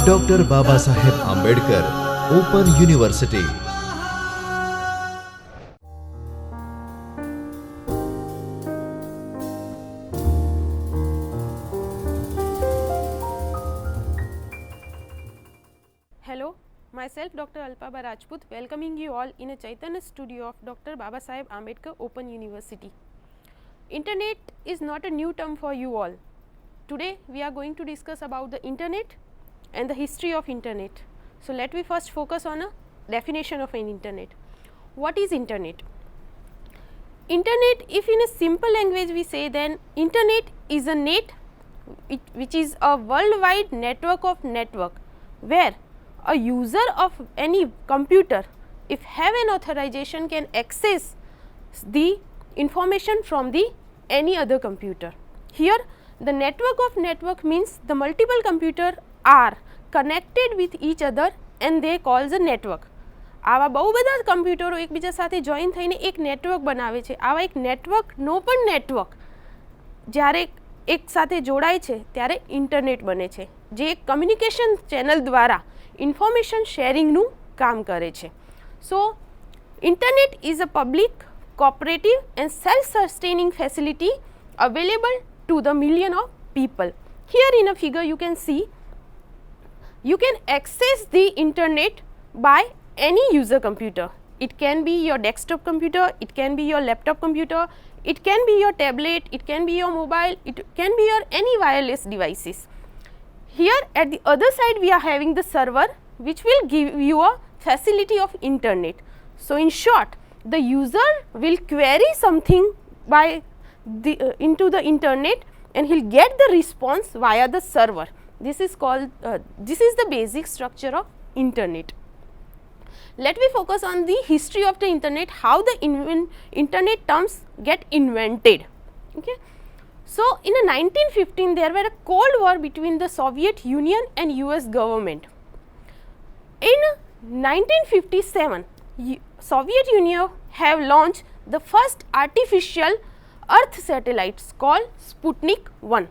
Doctor Baba Saheb Ambedkar open university. Hello, myself Dr. Alpaba Rajput welcoming you all in a Chaitanya studio of Dr. Baba Saheb Ambedkar Open University. Internet is not a new term for you all. Today we are going to discuss about the internet and the history of internet. So let me first focus on a definition of an internet. What is internet? Internet, if in a simple language we say, then internet is a net which is a worldwide network of network where a user of any computer, if have an authorization, can access the information from the any other computer. Here the network of network means the multiple computer are connected with each other and they calls a network. આવા બહુ બધા કમ્પ્યુટરો એકબીજા સાથે join થઈને એક network બનાવે છે. આવા એક નેટવર્કનો પણ નેટવર્ક જ્યારે એક સાથે જોડાય છે ત્યારે ઇન્ટરનેટ બને છે, જે એક કમ્યુનિકેશન ચેનલ દ્વારા ઇન્ફોર્મેશન શેરિંગનું કામ કરે છે. So internet is a public, cooperative and self-sustaining facility available to the million of people. Here in a figure you can see, you can access the internet by any user computer. It can be your desktop computer, it can be your laptop computer, it can be your tablet, it can be your mobile, it can be your any wireless devices. Here at the other side we are having the server which will give you a facility of internet. So in short, the user will query something by the into the internet and he will get the response via the server. This is called this is the basic structure of internet. Let me focus on the history of the internet, how the internet terms get invented. Okay. So in 1915 there were a cold war between the Soviet Union and US government. In 1957 Soviet Union have launched the first artificial earth satellites called Sputnik 1.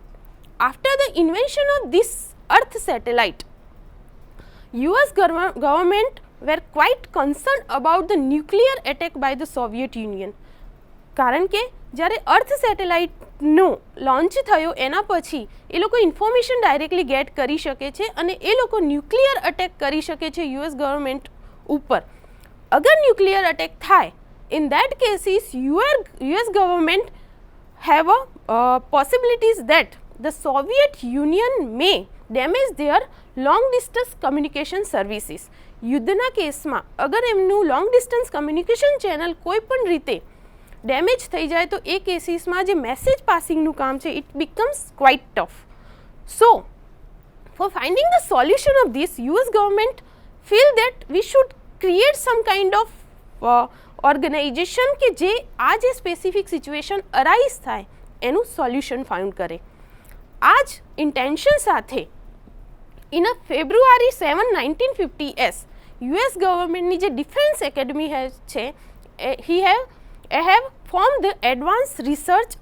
After the invention of this earth satellite, US government were quite concerned about the nuclear attack by the Soviet Union. કારણ કે જ્યારે અર્થ સેટેલાઇટનો launch થયો એના પછી એ લોકો information directly gate કરી શકે છે અને એ લોકો ન્યુક્લિયર અટેક કરી શકે છે યુએસ ગવર્મેન્ટ ઉપર. અગર ન્યુક્લિયર અટેક થાય, in that cases US government have a possibilities that the Soviet Union may damage their long distance communication services. યુદ્ધના કેસમાં અગર એમનું લોંગ ડિસ્ટન્સ કમ્યુનિકેશન ચેનલ કોઈ પણ રીતે ડેમેજ થઈ જાય તો એ કેસીસમાં જે મેસેજ પાસિંગનું કામ છે it becomes quite tough. So for finding the solution of this US government feel that we should create some kind of organisation કે જે આ જે સ્પેસિફિક સિચ્યુએશન અરાઇઝ થાય એનું સોલ્યુશન ફાઇન્ડ કરે. આ જ ઇન્ટેન્શન સાથે in a February 7, 1950s US government ની જે ડિફેન્સ એકેડમી છે he have formed the Advanced Research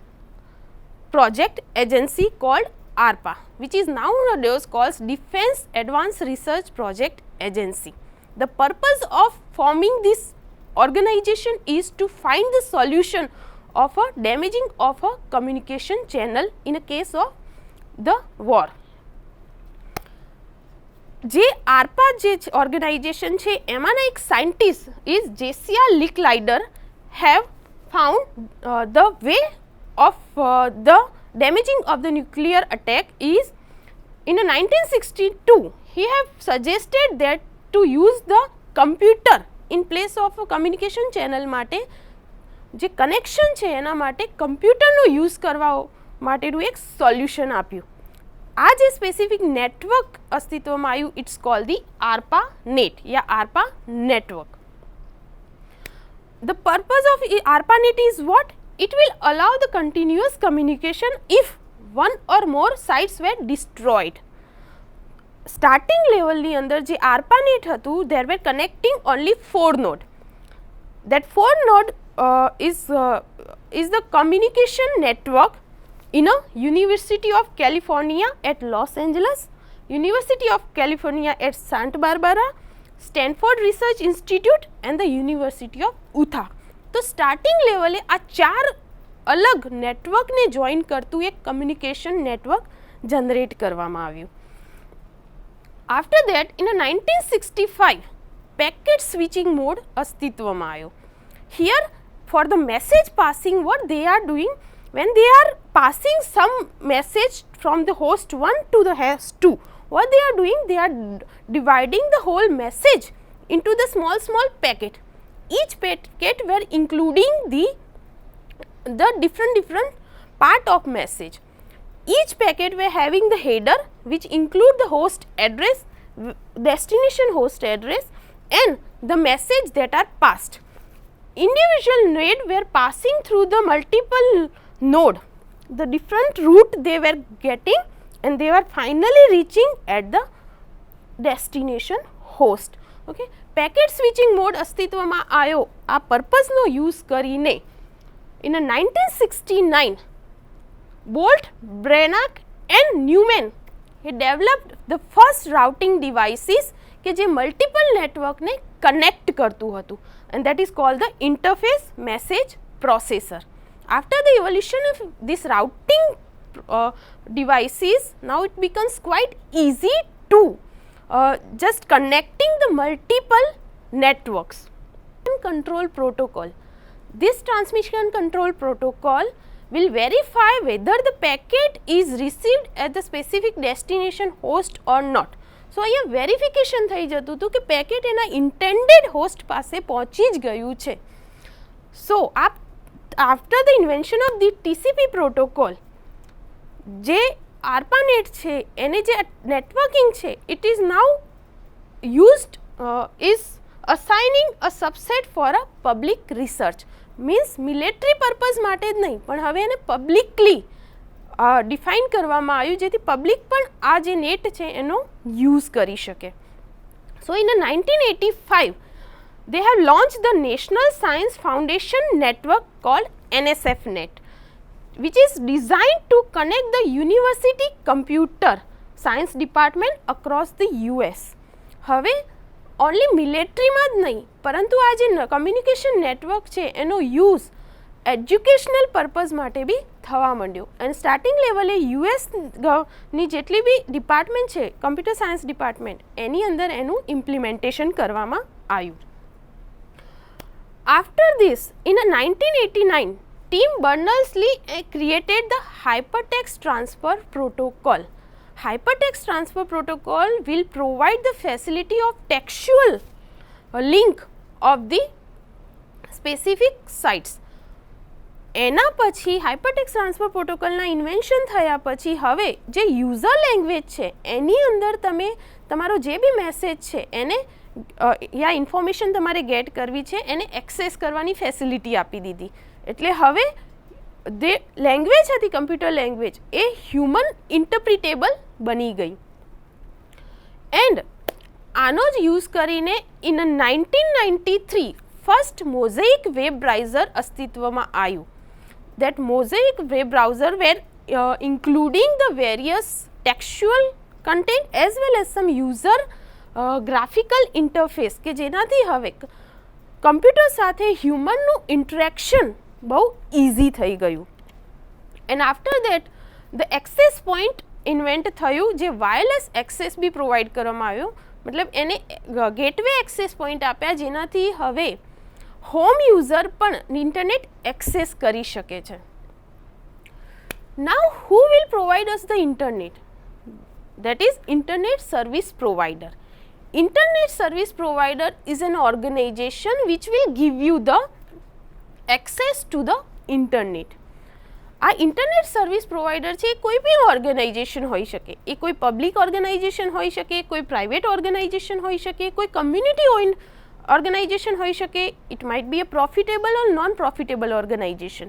Project Agency called ARPA, which is nowadays called Defense Advanced Research Project Agency. The purpose of forming this organization is to find the solution of a damaging of a communication channel in a case of the war. જે આરપા જે organisation છે એમાંના એક scientist is જેસિયા Licklider have found the way of the damaging of the nuclear attack is in 1962 he have suggested that to use the computer in place of a communication channel માટે જે connection છે એના માટે કમ્પ્યુટરનો use કરવા માટેનું એક solution આપ્યું. આ જે સ્પેસિફિક નેટવર્ક અસ્તિત્વમાં આવ્યું it's call the ARPA net યા ARPA network. The purpose of ARPANET is what? It will allow the continuous communication if one or more sites were destroyed. Starting level ની અંદર જે ARPANET હતું there were connecting only 4 node. That 4 node is the communication network in a University of California at Los Angeles, University of California at Santa Barbara, Stanford Research Institute and the University of Utah. તો starting લેવલે આ 4 અલગ નેટવર્કને join કરતું એક communication network generate કરવામાં આવ્યું. After that in 1965 packet switching mode અસ્તિત્વમાં આવ્યો. Here for the message passing what they are doing when they are passing some message from the host 1 to the host 2, what they are doing, they are dividing the whole message into the small packet. Each packet were including the different part of message. Each packet were having the header which include the host address, destination host address and the message that are passed. Individual node were passing through the multiple node, the different route they were getting and they were finally reaching at the destination host. Okay, packet switching mode અસ્તિત્વમાં આવ્યો આ પર્પઝનો use કરીને. In 1969 Bolt, Branach and Newman he developed the first routing devices કે જે multiple નેટવર્કને connect કરતું હતું and that is called the interface message processor. After the evolution of this routing devices, now it becomes quite easy to just connecting the multiple networks. Control protocol. This transmission control protocol will verify whether the packet is received at the specific destination host or not. So અહીંયા verification થઈ જતું હતું કે packet એના ઇન્ટેન્ડેડ host પાસે પહોંચી જ ગયું છે. સો after the invention of the TCP protocol, જે ARPANET છે એને જે નેટવર્કિંગ છે it is now used is assigning a subset for a public research. means military purpose માટે જ નહીં પણ હવે એને publicly ડિફાઇન કરવામાં આવ્યું જેથી પબ્લિક પણ આ જે નેટ છે એનો યુઝ કરી શકે. સો in 1985 they have launched the National Science Foundation Network called NSFNet, which is designed to connect the university computer science department across the US. હવે ઓનલી મિલિટરીમાં જ નહીં પરંતુ આ જે કમ્યુનિકેશન નેટવર્ક છે એનો યુઝ એજ્યુકેશનલ પર્પઝ માટે બી થવા માંડ્યો. એન્ડ સ્ટાર્ટિંગ લેવલે યુએસની જેટલી બી ડિપાર્ટમેન્ટ છે કમ્પ્યુટર સાયન્સ ડિપાર્ટમેન્ટ એની અંદર એનું ઇમ્પ્લિમેન્ટેશન કરવામાં આવ્યું. After this, in 1989, Tim Berners-Lee created the Hypertext Transfer Protocol. Hypertext Transfer Protocol will provide the facility of textual link of the specific sites. એના પછી hypertext transfer પ્રોટોકોલના invention થયા પછી હવે જે યુઝર લેંગ્વેજ છે એની અંદર તમે તમારો જે બી મેસેજ છે એને યા ઇન્ફોર્મેશન તમારે ગેટ કરવી છે એને એક્સેસ કરવાની ફેસિલિટી આપી દીધી. એટલે હવે જે લેંગ્વેજ હતી કમ્પ્યુટર લેંગ્વેજ એ હ્યુમન ઇન્ટરપ્રિટેબલ બની ગઈ. એન્ડ આનો જ યુઝ કરીને in 1993 first mosaic web browser અસ્તિત્વમાં આવ્યું. That Mosaic web browser were including the various textual content as well as some user graphical interface કે જેનાથી હવે કમ્પ્યુટર સાથે હ્યુમનનું ઇન્ટરેક્શન બહુ ઇઝી થઈ ગયું. And after that the access point invent થયું જે વાયરલેસ એક્સેસ બી પ્રોવાઈડ કરવામાં આવ્યો. મતલબ એને ગેટવે એક્સેસ પોઈન્ટ આપ્યા જેનાથી હવે હોમ યુઝર પણ ઇન્ટરનેટ એક્સેસ કરી શકે છે. Now who will provide us the internet? That is internet service provider. Internet service provider is an organisation which will give you the access to the internet. આ internet service provider છે એ કોઈ બી organisation હોઈ શકે. એ કોઈ public organisation હોઈ શકે, કોઈ પ્રાઇવેટ ઓર્ગેનાઇઝેશન હોઈ શકે, કોઈ કમ્યુનિટી ઓર્ગેનાઇઝેશન હોઈ શકે. It might be a profitable or non profitable organisation.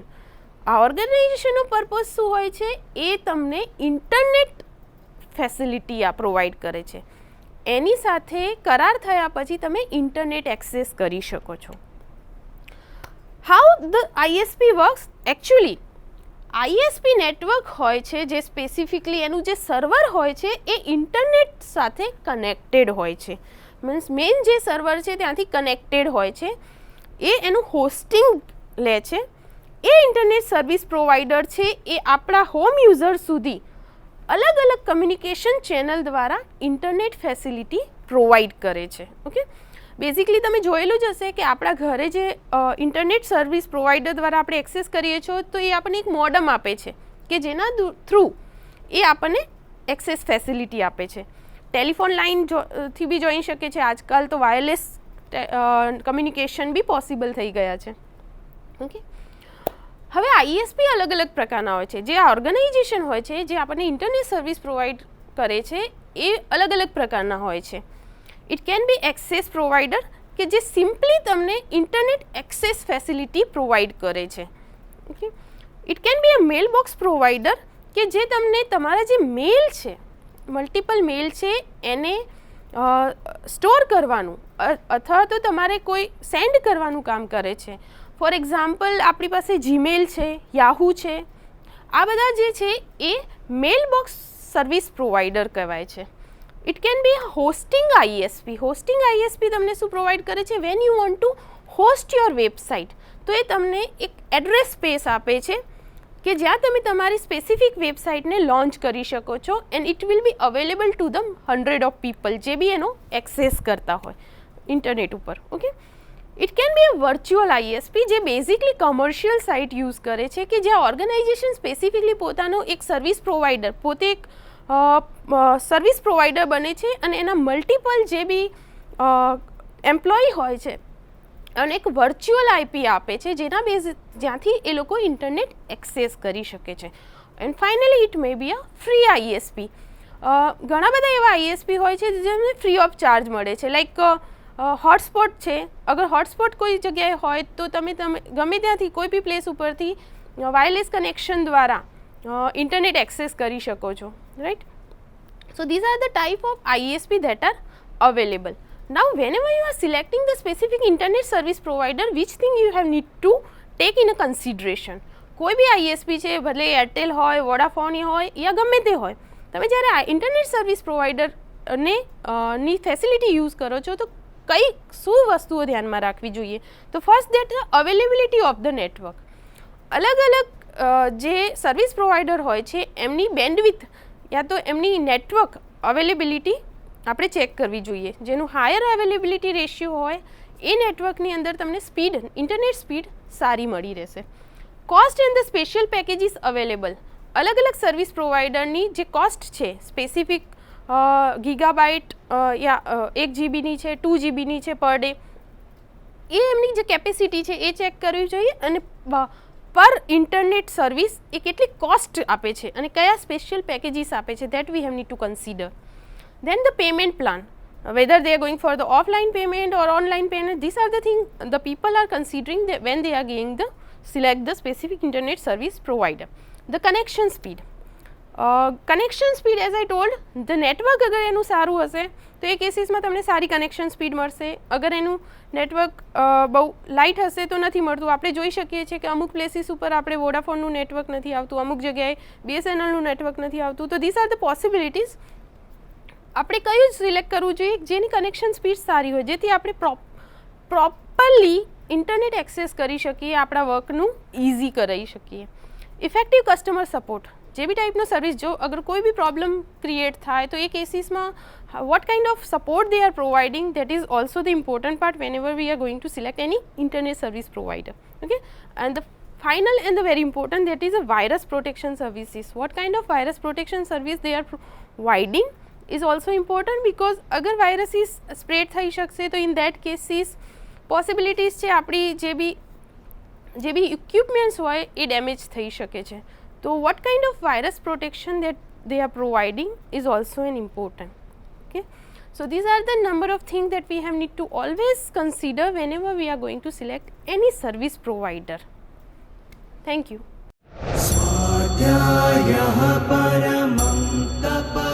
આ ઓર્ગેનાઇઝેશનનો પર્પઝ શું હોય છે? એ તમને ઇન્ટરનેટ ફેસિલિટી આ પ્રોવાઈડ કરે છે. એની સાથે કરાર થયા પછી તમે ઇન્ટરનેટ એક્સેસ કરી શકો છો. How the ISP works? Actually ISP network હોય છે જે સ્પેસિફિકલી એનું જે સર્વર હોય છે એ ઇન્ટરનેટ સાથે કનેક્ટેડ હોય છે. મીન્સ મેઇન જે સર્વર છે ત્યાંથી કનેક્ટેડ હોય છે, એ એનું હોસ્ટિંગ લે છે. એ ઇન્ટરનેટ સર્વિસ પ્રોવાઈડર છે એ આપણા હોમ યુઝર સુધી અલગ અલગ કમ્યુનિકેશન ચેનલ દ્વારા ઇન્ટરનેટ ફેસિલિટી પ્રોવાઈડ કરે છે. ઓકે, બેઝિકલી તમે જોયેલું જ હશે કે આપણા ઘરે જે ઇન્ટરનેટ સર્વિસ પ્રોવાઈડર દ્વારા આપણે એક્સેસ કરીએ છીએ તો એ આપણને એક મોડમ આપે છે કે જેના થ્રુ એ આપણને એક્સેસ ફેસિલિટી આપે છે. ટેલિફોન લાઇન થી બી જોઈ શકે છે. આજકાલ તો વાયરલેસ કમ્યુનિકેશન બી પોસિબલ થઈ ગયા છે. ઓકે, હવે આઈએસપી અલગ અલગ પ્રકારના હોય છે. જે ઓર્ગેનાઇઝેશન હોય છે જે આપણને ઇન્ટરનેટ સર્વિસ પ્રોવાઈડ કરે છે એ અલગ અલગ પ્રકારના હોય છે. It can B access provider કે જે સિમ્પલી તમને ઇન્ટરનેટ એક્સેસ ફેસિલિટી પ્રોવાઈડ કરે છે. Okay, it can be a mail box provider કે જે તમને તમારા જે મેલ છે, મલ્ટિપલ મેલ છે એને સ્ટોર કરવાનું અથવા તો તમારે કોઈ સેન્ડ કરવાનું કામ કરે છે. ફોર એક્ઝામ્પલ આપણી પાસે જીમેલ છે, યાહુ છે, આ બધા જે છે એ મેલ બોક્સ સર્વિસ પ્રોવાઈડર કહેવાય છે. It can B hosting ISP. Hosting ISP તમને શું પ્રોવાઈડ કરે છે? When you want to host your website, તો એ તમને એક એડ્રેસ સ્પેસ આપે છે કે જ્યાં તમે તમારી સ્પેસિફિક વેબસાઇટને લોન્ચ કરી શકો છો and it will be available to the 100 of people જે બી એનો એક્સેસ કરતા હોય ઇન્ટરનેટ ઉપર. Okay, it can be a virtual ISP જે બેઝિકલી કમર્શિયલ સાઇટ યુઝ કરે છે કે જ્યાં ઓર્ગેનાઇઝેશન સ્પેસિફિકલી પોતાનો એક સર્વિસ પ્રોવાઈડર, પોતે એક સર્વિસ પ્રોવાઈડર બને છે અને એના મલ્ટિપલ જે બી એમ્પ્લોય હોય છે અને એક વર્ચ્યુઅલ આઈપી આપે છે જેના જ્યાંથી એ લોકો ઇન્ટરનેટ એક્સેસ કરી શકે છે. And finally it may be a free ISP. ઘણા બધા એવા આઈએસપી હોય છે જેમને ફ્રી ઓફ ચાર્જ મળે છે. લાઈક હોટસ્પોટ છે. અગર હોટસ્પોટ કોઈ જગ્યાએ હોય તો તમે ગમે ત્યાંથી કોઈ બી પ્લેસ ઉપરથી વાયરલેસ કનેક્શન દ્વારા ઇન્ટરનેટ એક્સેસ કરી શકો છો. Right, so these are the type of ISP that are available. Now whenever you are selecting the specific internet service provider, which thing you have need to take in a consideration? કોઈ બી ISP છે, ભલે Airtel હોય, Vodafone હોય યા ગમે તે હોય, તમે જ્યારે ઇન્ટરનેટ સર્વિસ પ્રોવાઈડરને ની ફેસિલિટી યુઝ કરો છો તો શું વસ્તુઓ ધ્યાનમાં રાખવી જોઈએ? તો first that availability of the network. અલગ અલગ જે સર્વિસ પ્રોવાઈડર હોય છે એમની બેન્ડવિથ યા તો એમની નેટવર્ક અવેલેબિલિટી આપણે ચેક કરવી જોઈએ. જેનું હાયર અવેલેબિલિટી રેશિયો હોય એ નેટવર્કની અંદર તમને સ્પીડ, ઇન્ટરનેટ સ્પીડ સારી મળી રહેશે. Cost and the special packages available. અલગ અલગ સર્વિસ પ્રોવાઈડરની જે કોસ્ટ છે સ્પેસિફિક ગીગાબાઇટ યા 1 જીબીની છે, 2 જીબીની છે પર ડે, એ એમની જે કેપેસિટી છે એ ચેક કરવી જોઈએ અને પર ઇન્ટરનેટ સર્વિસ એ કેટલી કોસ્ટ આપે છે અને કયા સ્પેશિયલ પેકેજીસ આપે છે, that we have need to consider. Then the payment plan, whether they are going for the offline payment or online payment, these are the things the people are considering when they are going the select the specific internet service provider. The connection speed. Connection speed, as I told, the network અગર એનું સારું હશે તો એ કેસીસમાં તમને સારી connection speed મળશે. અગર એનું નેટવર્ક બહુ લાઇટ હશે તો નથી મળતું. આપણે જોઈ શકીએ છીએ કે અમુક પ્લેસીસ ઉપર આપણે વોડાફોનનું નેટવર્ક નથી આવતું, અમુક જગ્યાએ બીએસએનએલનું નેટવર્ક નથી આવતું. તો ધીસ આર ધ પોસિબિલિટીઝ. આપણે કયું સિલેક્ટ કરવું જોઈએ જેની કનેક્શન સ્પીડ સારી હોય, જેથી આપણે પ્રોપરલી ઇન્ટરનેટ એક્સેસ કરી શકીએ, આપણા વર્કનું ઇઝી કરાવી શકીએ. Effective customer support. જે બી ટાઈપનો સર્વિસ, જો અગર કોઈ બી પ્રોબ્લેમ ક્રિએટ થાય તો એ કેસીસમાં what kind of support they are providing, that is also the important part whenever we are going to select any internet service provider. Okay, and the final and the very important, that is a virus protection services. What kind of virus protection service they are providing is also important, because અગર viruses spread થઈ શકશે તો in that cases possibilities છે આપણી જે બી equipments હોય એ damage થઈ શકે છે. તો vote kind of virus protection that they are providing is also an important. Okay, so these are the number of things that we have need to always consider whenever we are going to select any service provider. Thank you. Swadhyayah paramam tapa